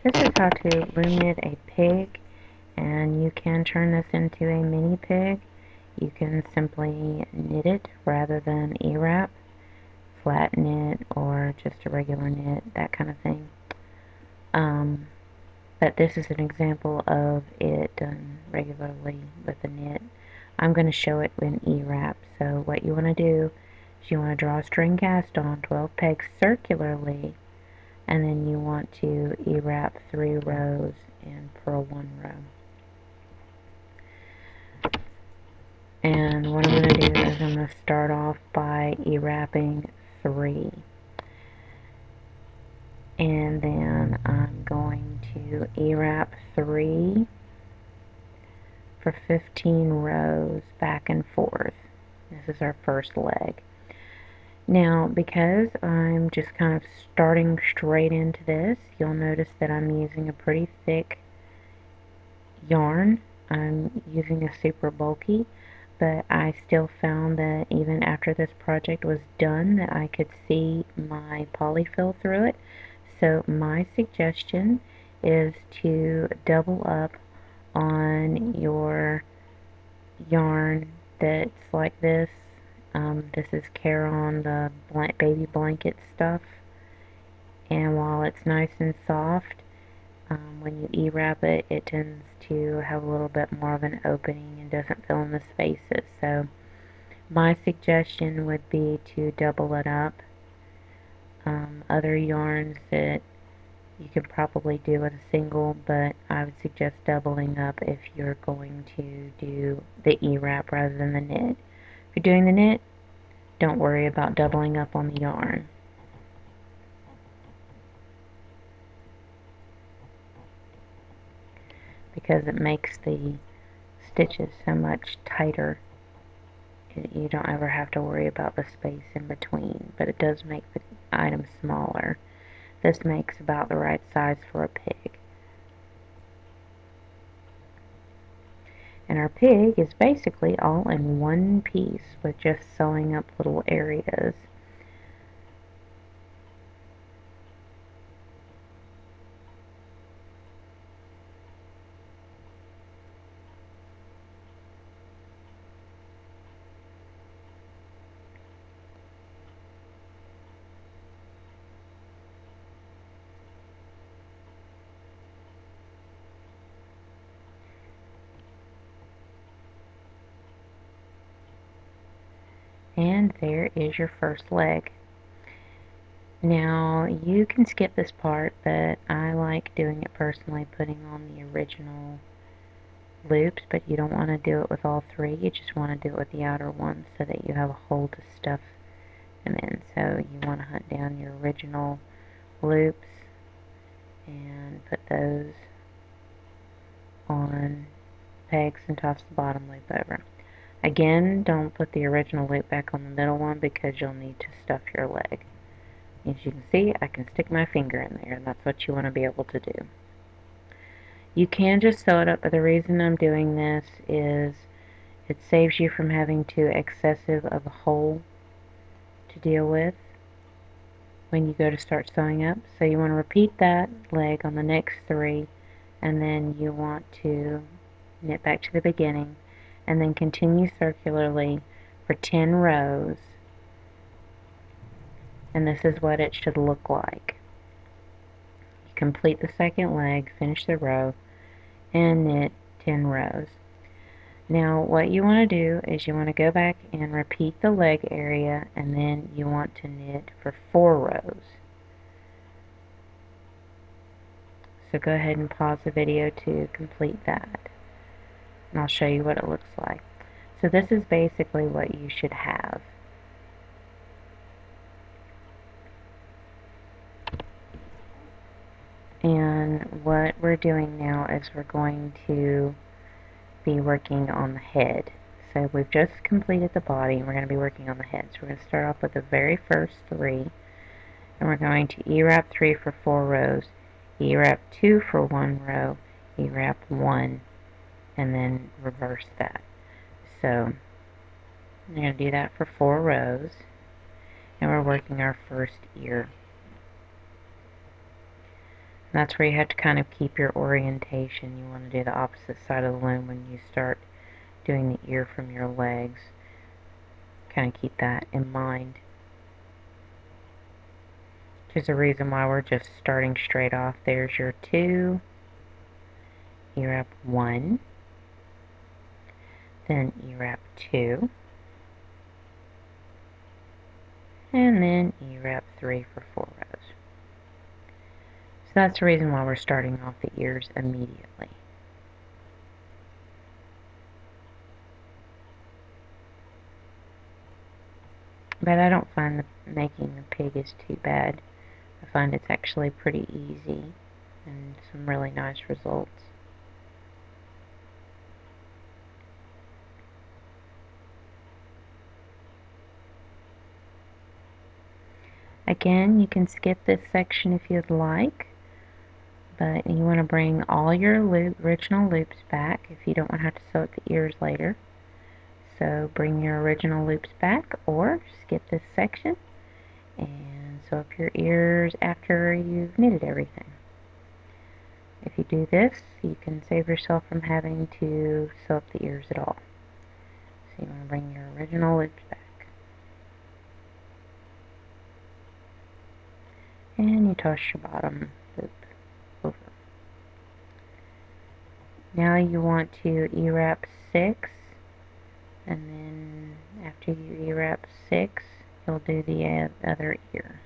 This is how to loom knit a pig, and you can turn this into a mini pig. You can simply knit it rather than E-wrap, flat knit, or just a regular knit, that kind of thing. But this is an example of it done regularly with a knit. I'm going to show it in E-wrap. So what you want to do is you want to draw a string cast on 12 pegs circularly, and then you want to E-wrap 3 rows and purl 1 row. And what I'm going to do is I'm going to start off by E-wrapping 3. And then I'm going to E-wrap 3 for 15 rows back and forth. This is our first leg. Now, because I'm just kind of starting straight into this, you'll notice that I'm using a pretty thick yarn. I'm using a super bulky, but I still found that even after this project was done that I could see my polyfil through it. So my suggestion is to double up on your yarn that's like this. This is Caron, the baby blanket stuff, and while it's nice and soft, when you E-wrap it, it tends to have a little bit more of an opening and doesn't fill in the spaces. So my suggestion would be to double it up. Other yarns that you could probably do with a single, but I would suggest doubling up if you're going to do the E-wrap rather than the knit. If you're doing the knit, don't worry about doubling up on the yarn. Because it makes the stitches so much tighter. You don't ever have to worry about the space in between, but it does make the item smaller. This makes about the right size for a pig. And our pig is basically all in one piece with just sewing up little areas. And there is your first leg. Now you can skip this part, but I like doing it personally, putting on the original loops, but you don't want to do it with all 3. You just want to do it with the outer ones so that you have a hole to stuff them in. So you want to hunt down your original loops and put those on pegs and toss the bottom loop over. Again, don't put the original loop back on the middle one because you'll need to stuff your leg. As you can see, I can stick my finger in there, and that's what you want to be able to do. You can just sew it up, but the reason I'm doing this is it saves you from having too excessive of a hole to deal with when you go to start sewing up. So you want to repeat that leg on the next 3, and then you want to knit back to the beginning, and then continue circularly for 10 rows, and this is what it should look like. You complete the second leg, finish the row, and knit 10 rows. Now what you want to do is you want to go back and repeat the leg area, and then you want to knit for 4 rows. So go ahead and pause the video to complete that, and I'll show you what it looks like. So this is basically what you should have. And what we're doing now is we're going to be working on the head. So we've just completed the body, and we're going to be working on the head. So we're going to start off with the very first 3, and we're going to E-wrap 3 for 4 rows, E-wrap 2 for 1 row, E-wrap 1, and then reverse that. So we're going to do that for 4 rows, and we're working our first ear. That's where you have to kind of keep your orientation. You want to do the opposite side of the loom when you start doing the ear from your legs. Kind of keep that in mind. There's a reason why we're just starting straight off. There's your 2, you wrap 1, then you wrap 2, and then you wrap 3 for 4 rows. So that's the reason why we're starting off the ears immediately. But I don't find making the pig is too bad. I find it's actually pretty easy and some really nice results. Again, you can skip this section if you'd like, but you want to bring all your original loops back if you don't want to have to sew up the ears later. So bring your original loops back or skip this section and sew up your ears after you've knitted everything. If you do this, you can save yourself from having to sew up the ears at all. So you want to bring your original loops back. And you toss your bottom loop over. Now you want to E-wrap 6, and then after you E-wrap 6, you'll do the other ear.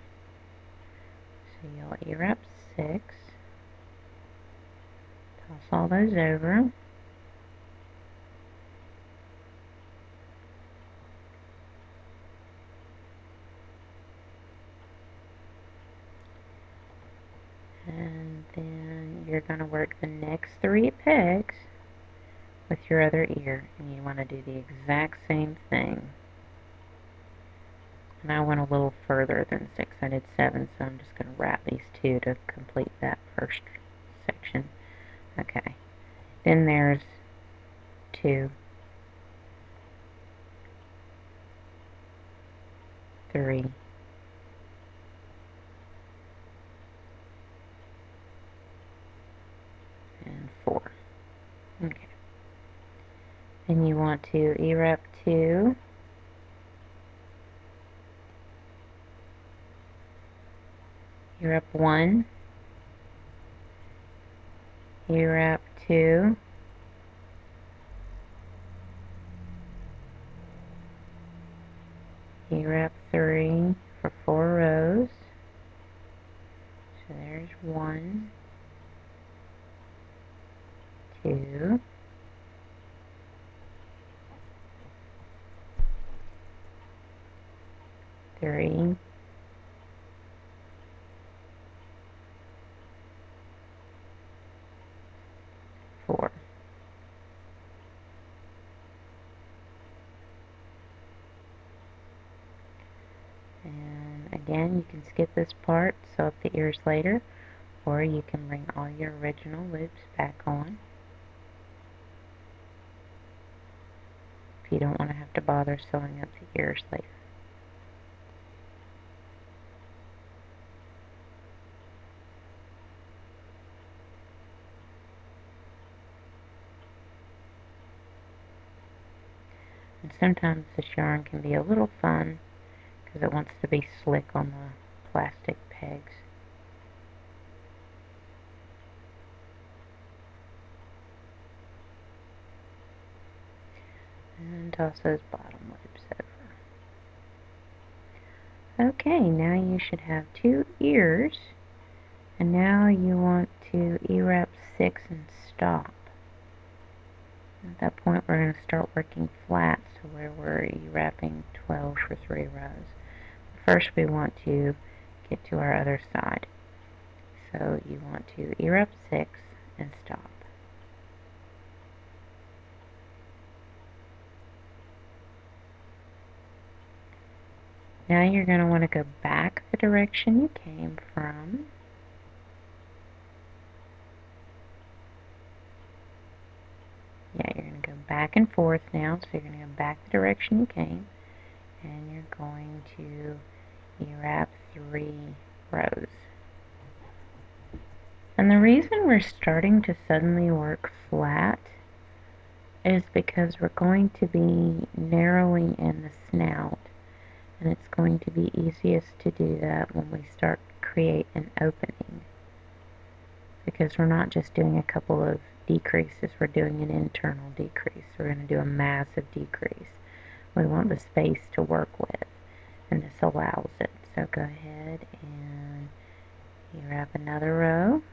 So you'll E-wrap 6, toss all those over, and then you're going to work the next 3 pegs with your other ear, and you want to do the exact same thing. And I went a little further than 6. I did 7, so I'm just going to wrap these 2 to complete that first section. Okay. Then there's 2, 3, and 4. Okay. Then you want to E-wrap 2, E-wrap 1, E-wrap 2, E-wrap 3 for 4 rows. So there's 1, 2, 3, 4. And again, you can skip this part, sew up the ears later, or you can bring all your original loops back on if you don't want to have to bother sewing up the ears later. And sometimes this yarn can be a little fun because it wants to be slick on the plastic pegs. And toss those bottom loops over. Okay, now you should have 2 ears, and now you want to E-wrap 6 and stop. At that point we're going to start working flat, so where we're E-wrapping 12 for 3 rows. First we want to get to our other side. So you want to E-wrap 6 and stop. Now you're going to want to go back the direction you came from. Yeah, you're going to go back and forth now, so you're going to go back the direction you came, and you're going to E-wrap 3 rows. And the reason we're starting to suddenly work flat is because we're going to be narrowing in the snout, and it's going to be easiest to do that when we start create an opening, because we're not just doing a couple of decreases, we're doing an internal decrease. We're going to do a massive decrease. We want the space to work with, and this allows it. So go ahead and you wrap another row.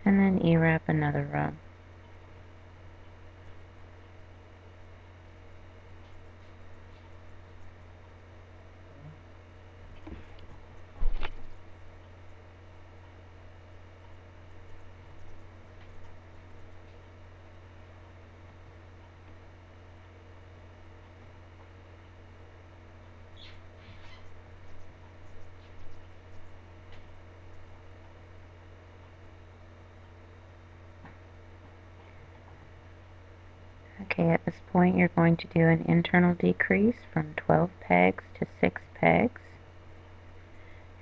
And then E-wrap another row. Okay, at this point you're going to do an internal decrease from 12 pegs to 6 pegs.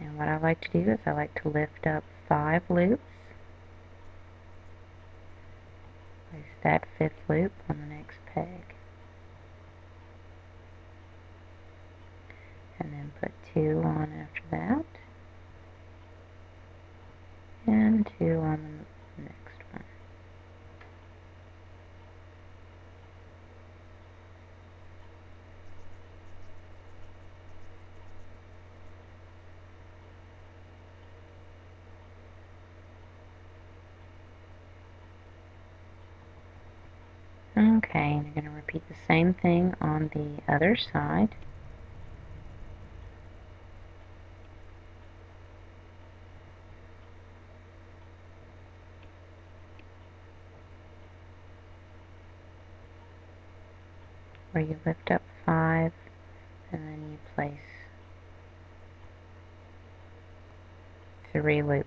And what I like to do is I like to lift up 5 loops, place that 5th loop on the next peg, and then put 2 on after that, and 2 on the next one. Okay, and you're going to repeat the same thing on the other side. Where you lift up 5 and then you place 3 loops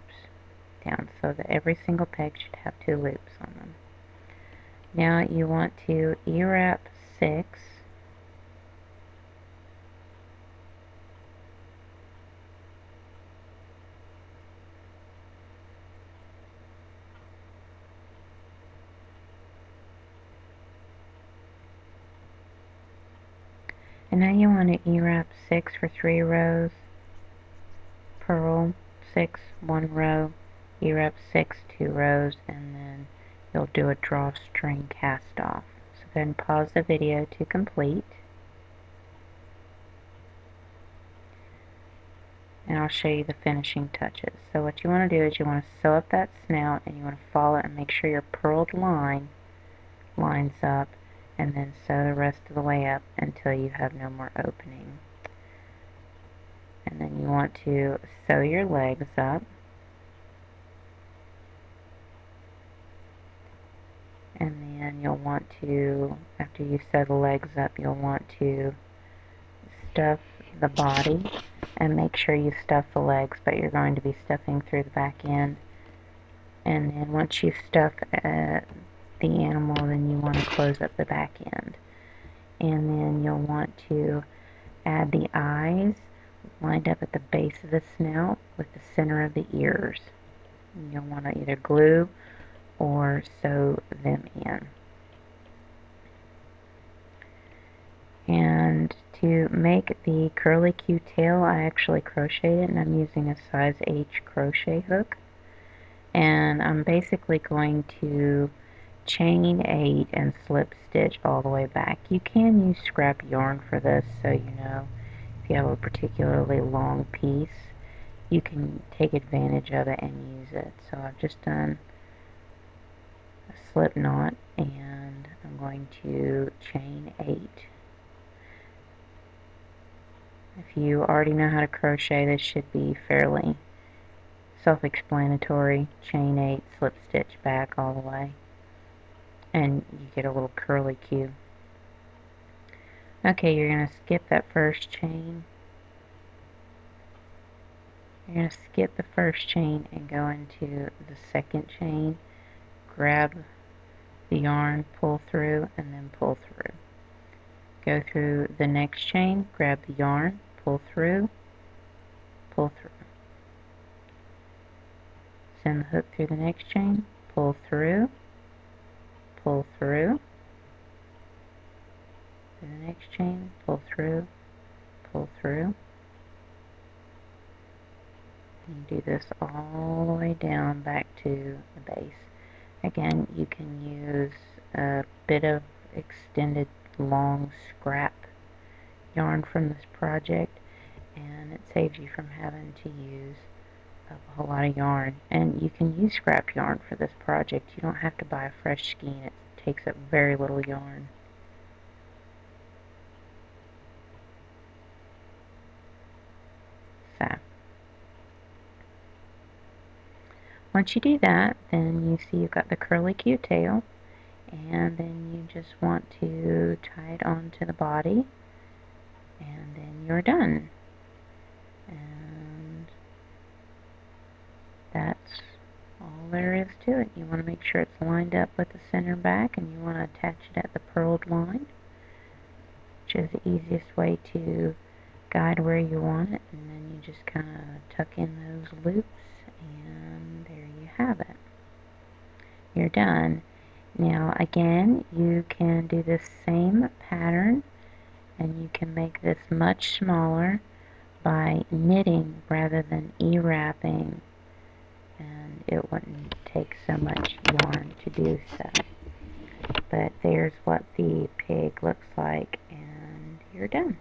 down so that every single peg should have 2 loops on them. Now you want to E-wrap 6, and now you want to E-wrap 6 for 3 rows, purl 6 1 row, E-wrap 6 2 rows, and then you'll do a drawstring cast off. So then pause the video to complete, and I'll show you the finishing touches. So what you want to do is you want to sew up that snout, and you want to follow it and make sure your purled line lines up, and then sew the rest of the way up until you have no more opening. And then you want to sew your legs up, and then you'll want to, after you sew the legs up, you'll want to stuff the body, and make sure you stuff the legs, but you're going to be stuffing through the back end. And then once you've stuffed the animal, then you want to close up the back end. And then you'll want to add the eyes lined up at the base of the snout with the center of the ears. And you'll want to either glue or sew them in. And to make the Curlicue Tail, I actually crocheted it, and I'm using a size H crochet hook. And I'm basically going to chain 8 and slip stitch all the way back. You can use scrap yarn for this, so you know if you have a particularly long piece, you can take advantage of it and use it. So I've just done a slip knot, and I'm going to chain 8. If you already know how to crochet, this should be fairly self-explanatory. Chain 8, slip stitch back all the way. and you get a little curlicue. Okay, you're going to skip that first chain. You're going to skip the first chain and go into the second chain. Grab the yarn, pull through, and then pull through. Go through the next chain, grab the yarn, pull through, pull through. Send the hook through the next chain, pull through, pull through. Through the next chain, pull through, pull through. And do this all the way down back to the base. Again, you can use a bit of extended long scrap yarn from this project, and it saves you from having to use a whole lot of yarn. And you can use scrap yarn for this project. You don't have to buy a fresh skein. It takes up very little yarn. So once you do that, then you see you've got the curlicue tail, and then you just want to tie it onto the body, and then you're done. And that's all there is to it. You want to make sure it's lined up with the center back, and you want to attach it at the purled line, which is the easiest way to guide where you want it. And then you just kind of tuck in those loops, and there you have it. You're done. Now again, you can do this same pattern, and you can make this much smaller by knitting rather than e-wrapping, and it wouldn't take so much yarn to do so. But there's what the pig looks like, and you're done.